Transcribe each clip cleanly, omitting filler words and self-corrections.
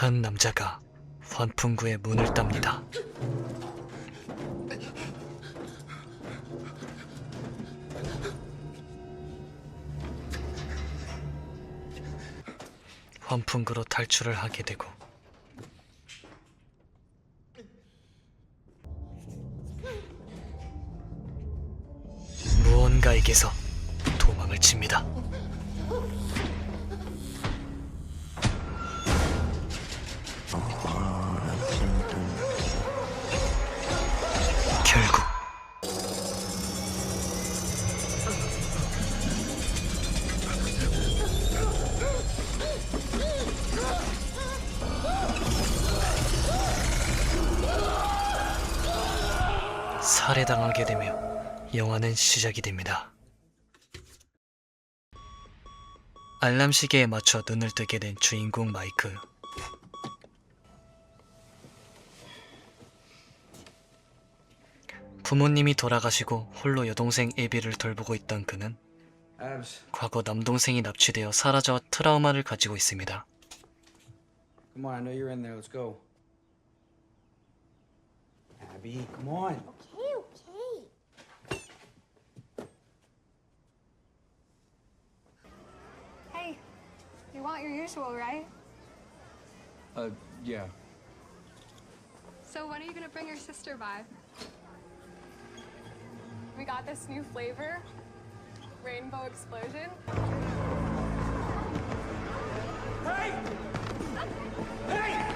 한 남자가 환풍구의 문을 땁니다. 환풍구로 탈출을 하게 되고 무언가에게서 도망을 칩니다. 결국 살해당하게 되며 영화는 시작이 됩니다. 알람 시계에 맞춰 눈을 뜨게 된 주인공 마이크. 부모님이 돌아가시고 홀로 여동생 에비를 돌보고 있던 그는 과거 남동생이 납치되어 사라져 트라우마를 가지고 있습니다. Come on, I know you're in there. Let's go. Abby, come on. Okay. Hey, you want your usual, right? Yeah. So when are you gonna bring your sister by? We got this new flavor, Rainbow Explosion. Hey! Hey!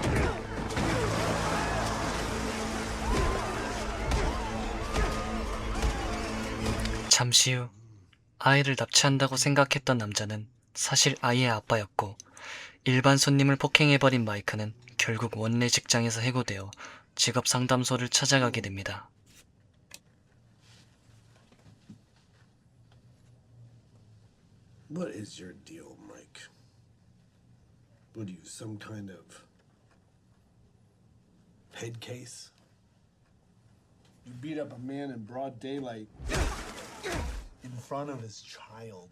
잠시 후 아이를 납치한다고 생각했던 남자는 사실 아이의 아빠였고 일반 손님을 폭행해버린 마이크는 결국 원래 직장에서 해고되어 직업 상담소를 찾아가게 됩니다. What is your deal, Mike? What are you, some kind of head case? You beat up a man in broad daylight in front of his child.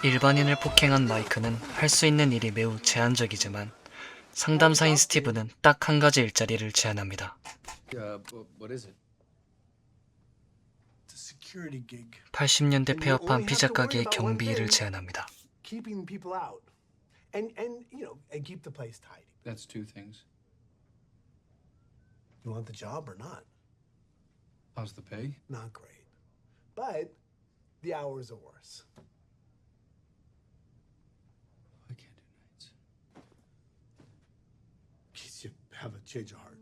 일반인을 폭행한 마이크는 할 수 있는 일이 매우 제한적이지만 상담사인 스티브는 딱 한 가지 일자리를 제안합니다. What is it? It's a security gig. 80년대 폐업한 피자 가게의 경비 일을 제안합니다. Keeping people out. And keep the place tidy. That's two things. You want the job or not? How's the pay? Not great. But the hours are worse. I can't do nights. In case you have a change of heart.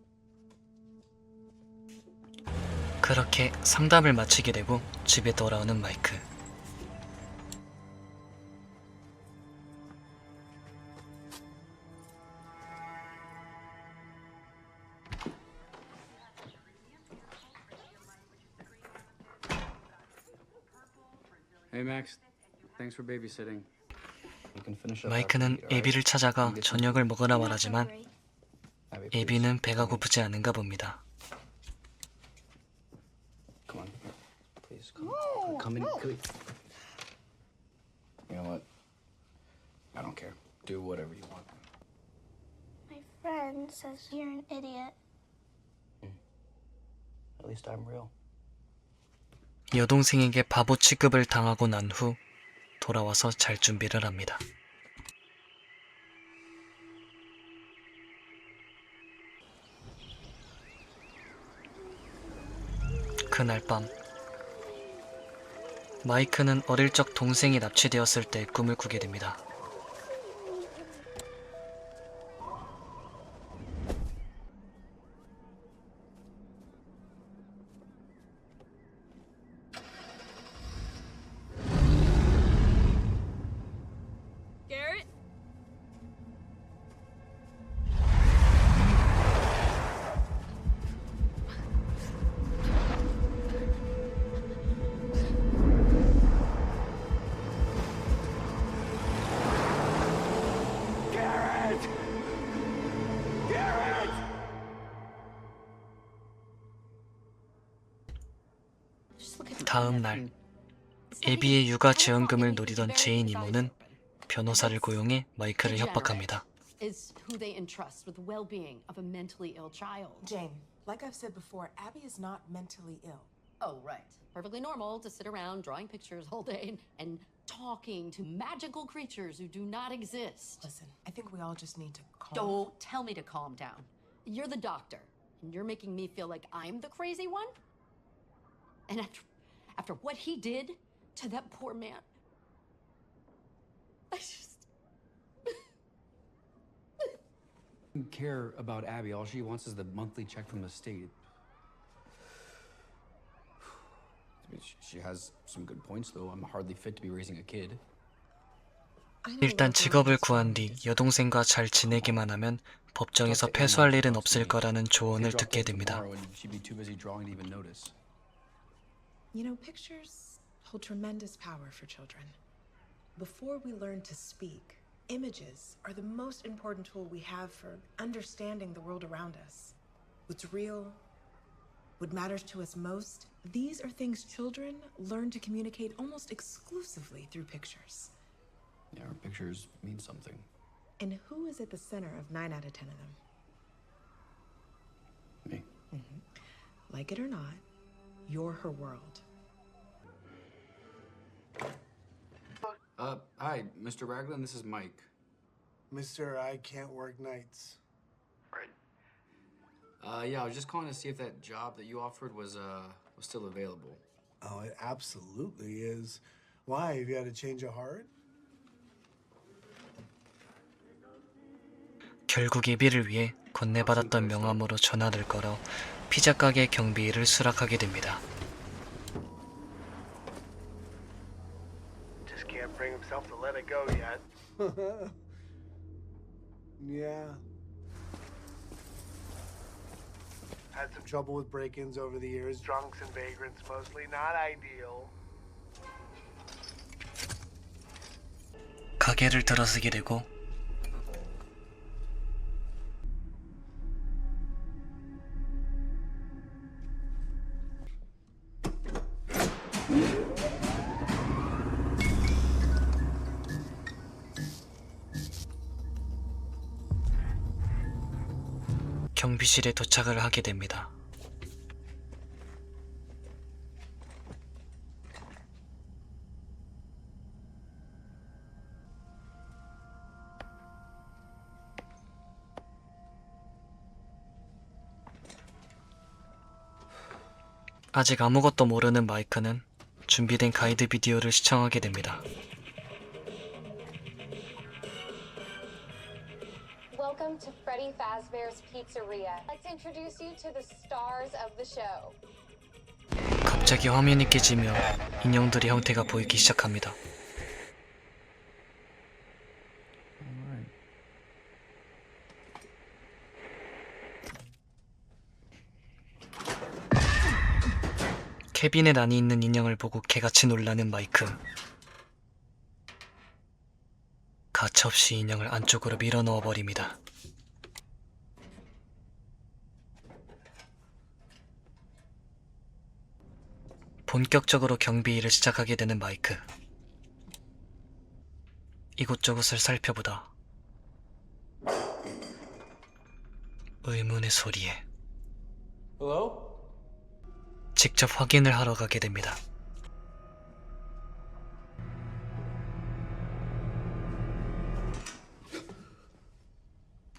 그렇게 상담을 마치게 되고 집에 돌아오는 마이크. Hey Max, thanks for babysitting. You can finish up. 마이크는 에비를 찾아가 저녁을 먹으라 말하지만 에비는 배가 고프지 않은가 봅니다. Come on, please come in. You know what? I don't care. Do whatever you want. My friend says you're an idiot. At least I'm real. 여동생에게 바보 취급을 당하고 난 후 돌아와서 잘 준비를 합니다. 그날 밤 마이크는 어릴 적 동생이 납치되었을 때 꿈을 꾸게 됩니다. Garrett? 다음 날 에비의 육아 지원금을 노리던 제인 이모는 변호사를 고용해 마이크를 협박합니다. is who they entrust with the well-being of a mentally ill child. Jane, like I've said before, Abby is not mentally ill. Oh, right. Perfectly normal to sit around drawing pictures all day and talking to magical creatures who do not exist. Listen, I think we all just need to calm. Don't tell me to calm down. You're the doctor, and you're making me feel like I'm the crazy one? And after what he did to that poor man, I just... Doesn't care about Abby. All she wants is the monthly check from the state. I mean, she has some good points, though. I'm hardly fit to be raising a kid. 일단 직업을 구한 뒤 여동생과 잘 지내기만 하면 법정에서 패소할 일은 없을 거라는 조언을 듣게 됩니다. She'd be too busy drawing to even notice. You know, pictures hold tremendous power for children. Before we learn to speak, images are the most important tool we have for understanding the world around us. What's real, what matters to us most, these are things children learn to communicate almost exclusively through pictures. Yeah, her pictures mean something. And who is at the center of 9 out of 10 of them? Me. Like it or not, you're her world. Hi, Mr. Raglan, this is Mike. Mister, I can't work nights. Yeah, I was just calling to see if that job that you offered was still available. Oh, it absolutely is. Why? Have you had a change of heart? 결국 예비를 위해 건네받았던 명함으로 전화를 걸어 피자 가게 경비일을 수락하게 됩니다. Just can't bring himself to let it go yet. Yeah. Had some trouble with break-ins over the years. Drunks and vagrants mostly, not ideal. 가게를 들어서게 되고 경비실에 도착을 하게 됩니다. 아직 아무것도 모르는 마이크는 준비된 가이드 비디오를 시청하게 됩니다. Welcome to Freddy Fazbear's Pizzeria. I'd like to introduce you to the stars of the show. 갑자기 화면이 깨지며 인형들의 형태가 보이기 시작합니다. 캐비넷 안에 있는 인형을 보고 개같이 놀라는 마이크. 가차없이 인형을 안쪽으로 밀어 넣어 버립니다. 본격적으로 경비 일을 시작하게 되는 마이크. 이곳저곳을 살펴보다 의문의 소리에 Hello? 직접 확인을 하러 가게 됩니다.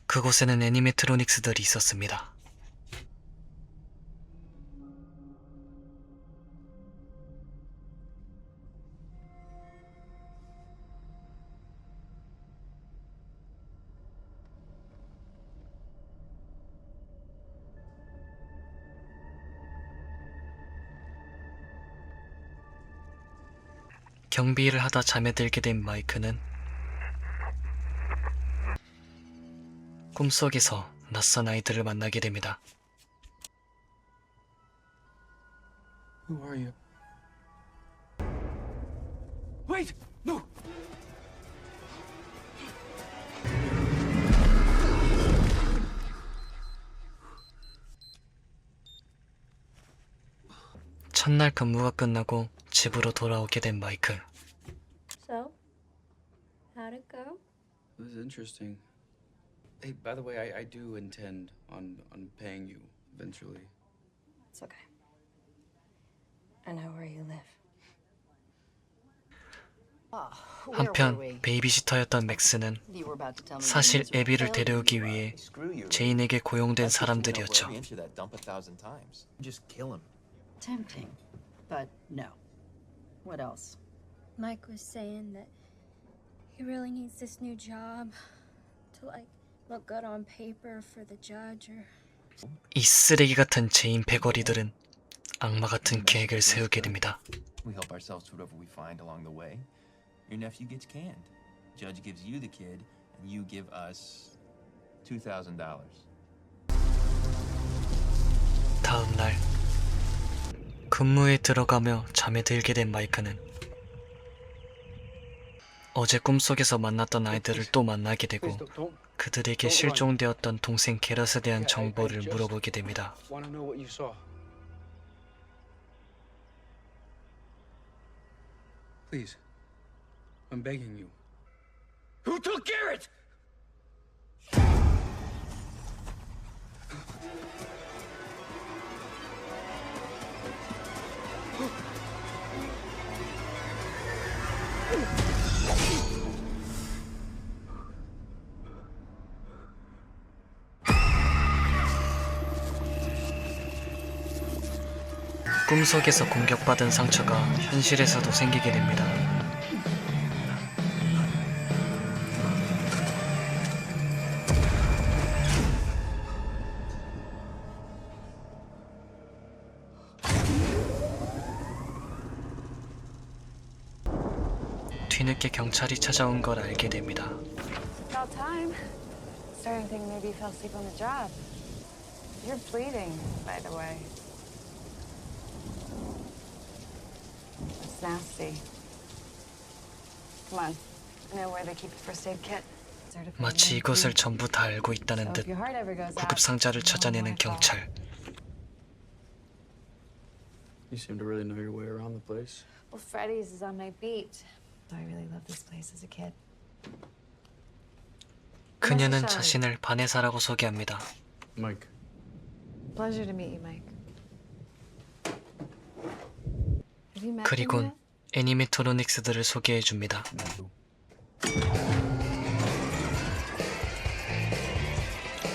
그곳에는 애니메트로닉스들이 있었습니다. 경비 일을 하다 잠에 들게 된 마이크는 꿈속에서 낯선 아이들을 만나게 됩니다. Who are you? Wait! No! 첫날 근무가 끝나고 집으로 돌아오게 된 마이크. So, how'd it go? This is interesting. Hey, by the way, I do intend on paying you eventually. It's okay. I know where you live. 한편 베이비시터였던 맥스는 You were about to tell me 사실 you 애비를 failed. 데려오기 위해 Screw you. 제인에게 고용된 I've pushed 사람들이었죠. every inch of that dump 1,000 times. Just kill him. Tempting, but no. What else? Mike was saying that he really needs this new job to like look good on paper for the judge or 이 쓰레기 같은 제인 패거리들은 악마 같은 계획을 세우게 됩니다. We help ourselves to whatever we find along the way. Your nephew gets canned. Judge gives you the kid, and you give us $2,000. 다음 날 근무에 들어가며 잠에 들게 된 마이크는 어제 꿈속에서 만났던 아이들을 또 만나게 되고 Please don't 그들에게 실종되었던 동생 게럿에 대한 정보를 just 물어보게 됩니다. want to know what you saw. Please, I'm begging you. Who took Garrett? 꿈속에서 공격받은 상처가 현실에서도 생기게 됩니다. 뒤늦게 경찰이 찾아온 걸 알게 됩니다. About time. Starting to think maybe you fell asleep on the job. You're bleeding, by the way. It's nasty. Come on. I know where they keep a first aid kit. 마치 이것을 전부 다 알고 있다는 So 듯 if your heart ever goes out, 구급 상자를 you know 찾아내는 my fault. 경찰. You seem to really know your way around the place. Well, Freddy's is on my beat. So I really loved this place as a kid. 그녀는 자신을 바네사라고 소개합니다. Mike. Pleasure to meet you, Mike. Have you met him 그리곤 yet? 애니메트로닉스들을 소개해줍니다.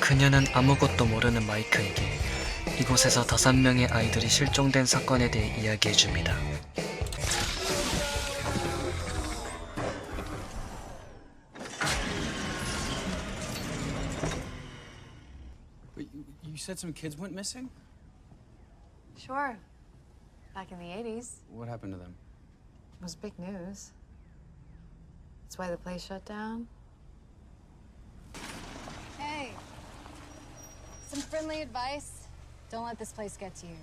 그녀는 아무것도 모르는 마이크에게 이곳에서 5명의 아이들이 실종된 사건에 대해 이야기해줍니다. Wait, you said some kids went missing? Sure. Back in the 80s. What happened to them? It was big news. That's why the place shut down. Hey. Some friendly advice. Don't let this place get to you.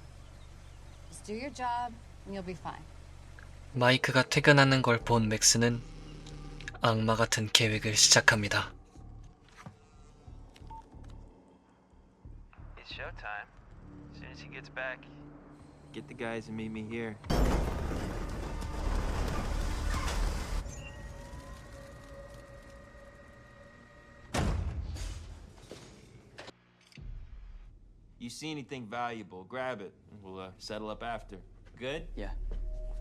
Just do your job and you'll be fine. 마이크가 퇴근하는 걸 본 맥스는 악마 같은 계획을 시작합니다. It's showtime. As soon as he gets back, get the guys and meet me here. You see anything valuable, grab it, and we'll settle up after. Good? Yeah.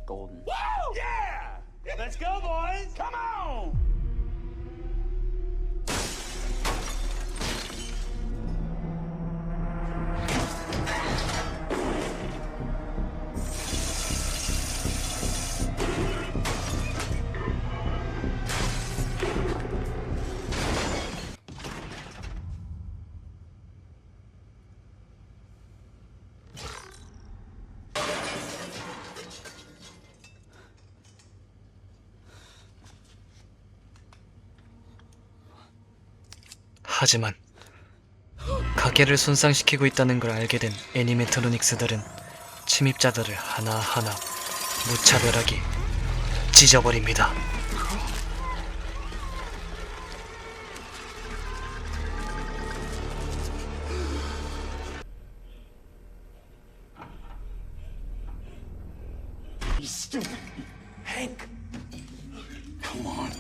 Golden. Woo! Yeah! Let's go, boys! Come on! 하지만 가게를 손상시키고 있다는 걸 알게 된 애니메트로닉스들은 침입자들을 하나하나 무차별하게 찢어버립니다. Stupid. Hank. Come on.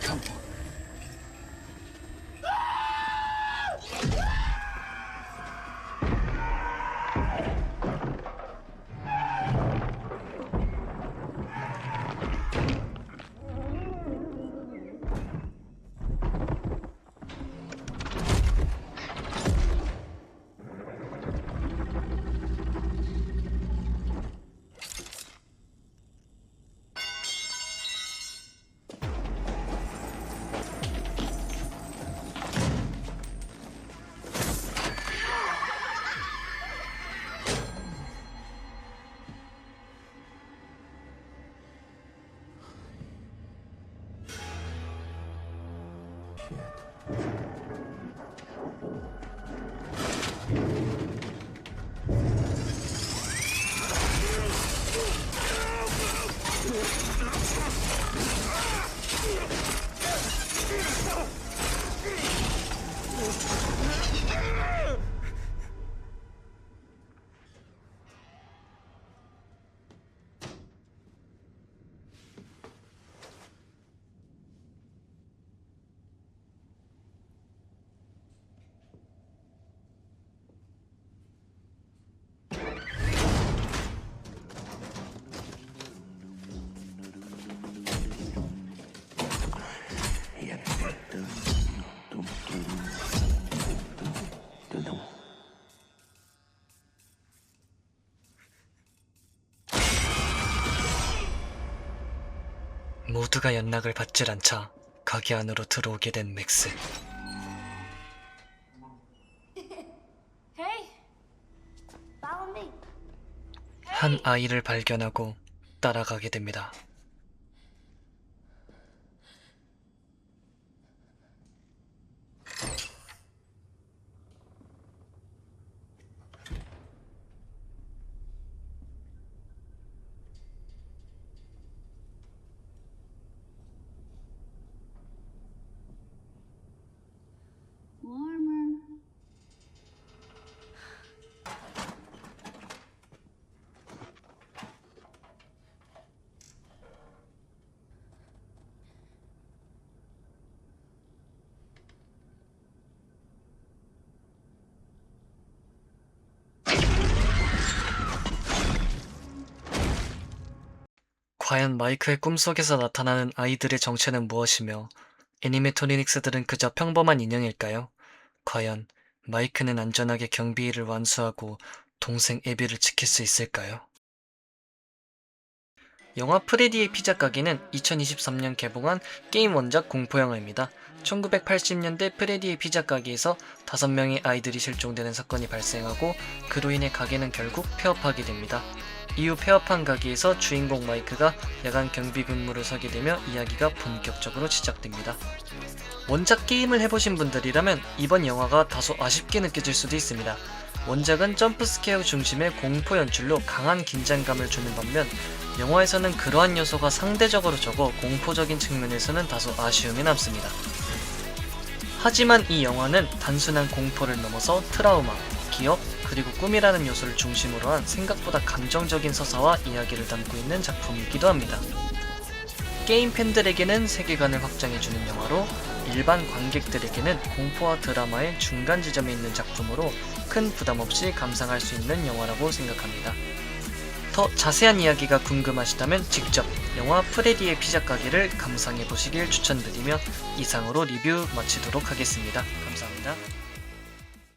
Come on. 모두가 연락을 받질 않자 가게 안으로 들어오게 된 맥스. Hey, follow me. 한 아이를 발견하고 따라가게 됩니다. Warmer. 과연 마이크의 꿈속에서 나타나는 아이들의 정체는 무엇이며 애니메토닉스들은 그저 평범한 인형일까요? 과연 마이크는 안전하게 경비 일을 완수하고 동생 에비를 지킬 수 있을까요? 영화 프레디의 피자 가게는 2023년 개봉한 게임 원작 공포영화입니다. 1980년대 프레디의 피자 가게에서 5명의 아이들이 실종되는 사건이 발생하고 그로 인해 가게는 결국 폐업하게 됩니다. 이후 폐업한 가게에서 주인공 마이크가 야간 경비 근무를 서게 되며 이야기가 본격적으로 시작됩니다. 원작 게임을 해보신 분들이라면 이번 영화가 다소 아쉽게 느껴질 수도 있습니다. 원작은 점프스케어 중심의 공포 연출로 강한 긴장감을 주는 반면 영화에서는 그러한 요소가 상대적으로 적어 공포적인 측면에서는 다소 아쉬움이 남습니다. 하지만 이 영화는 단순한 공포를 넘어서 트라우마, 기억, 그리고 꿈이라는 요소를 중심으로 한 생각보다 감정적인 서사와 이야기를 담고 있는 작품이기도 합니다. 게임 팬들에게는 세계관을 확장해주는 영화로 일반 관객들에게는 공포와 드라마의 중간 지점에 있는 작품으로 큰 부담 없이 감상할 수 있는 영화라고 생각합니다. 더 자세한 이야기가 궁금하시다면 직접 영화 프레디의 피자 가게를 감상해 보시길 추천드리며 이상으로 리뷰 마치도록 하겠습니다. 감사합니다.